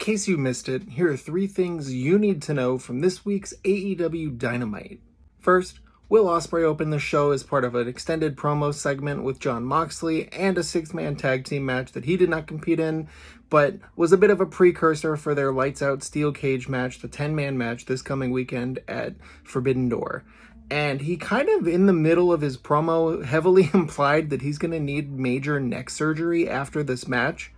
case you missed it, here are 3 things you need to know from this week's AEW Dynamite. First, Will Ospreay opened the show as part of an extended promo segment with Jon Moxley and a 6-man tag team match that he did not compete in, but was a bit of a precursor for their Lights Out Steel Cage match, the 10-man match this coming weekend at Forbidden Door. And he kind of, in the middle of his promo, heavily implied that he's going to need major neck surgery after this match,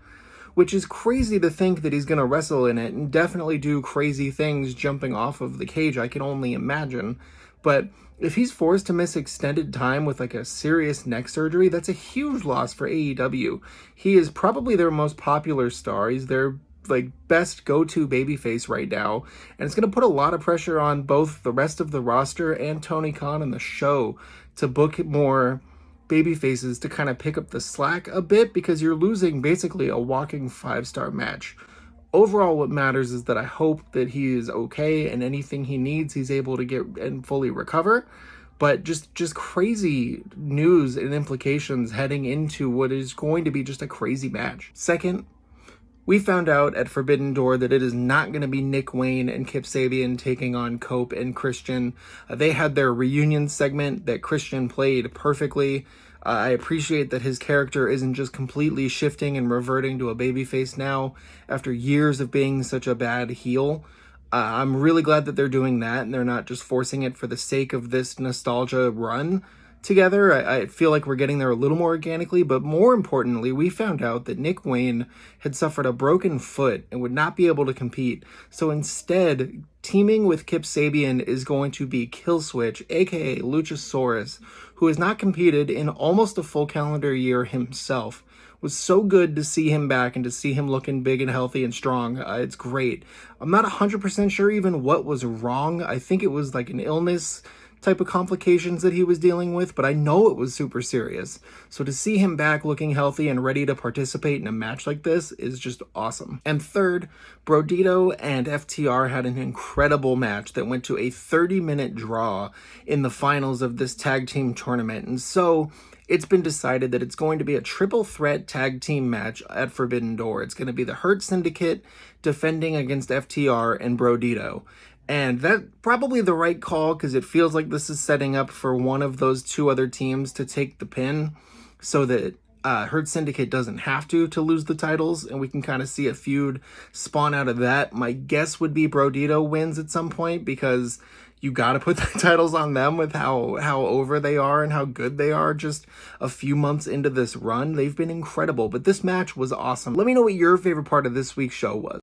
which is crazy to think that he's going to wrestle in it and definitely do crazy things jumping off of the cage, I can only imagine. But if he's forced to miss extended time with like a serious neck surgery, that's a huge loss for AEW. He is probably their most popular star. He's their best go-to babyface right now, and it's going to put a lot of pressure on both the rest of the roster and Tony Khan and the show to book more babyfaces to kind of pick up the slack a bit, because you're losing basically a walking 5-star match. Overall, what matters is that I hope that he is okay and anything he needs he's able to get and fully recover. But just crazy news and implications heading into what is going to be just a crazy match. Second, we found out at Forbidden Door that it is not going to be Nick Wayne and Kip Sabian taking on Cope and Christian. They had their reunion segment that Christian played perfectly. I appreciate that his character isn't just completely shifting and reverting to a babyface now after years of being such a bad heel. I'm really glad that they're doing that and they're not just forcing it for the sake of this nostalgia run together. I feel like we're getting there a little more organically, but more importantly, we found out that Nick Wayne had suffered a broken foot and would not be able to compete. So instead, teaming with Kip Sabian is going to be Killswitch, aka Luchasaurus, who has not competed in almost a full calendar year himself. It was so good to see him back and to see him looking big and healthy and strong. It's great. I'm not 100% sure even what was wrong. I think it was like an illness type of complications that he was dealing with, but I know it was super serious. So to see him back looking healthy and ready to participate in a match like this is just awesome. And third, Brodito and FTR had an incredible match that went to a 30-minute draw in the finals of this tag team tournament. And so it's been decided that it's going to be a triple threat tag team match at Forbidden Door. It's going to be the Hurt Syndicate defending against FTR and Brodito. And that's probably the right call, because it feels like this is setting up for one of those 2 other teams to take the pin so that Hurt Syndicate doesn't have to lose the titles, and we can kind of see a feud spawn out of that. My guess would be Brodito wins at some point, because you got to put the titles on them with how over they are and how good they are just a few months into this run. They've been incredible, but this match was awesome. Let me know what your favorite part of this week's show was.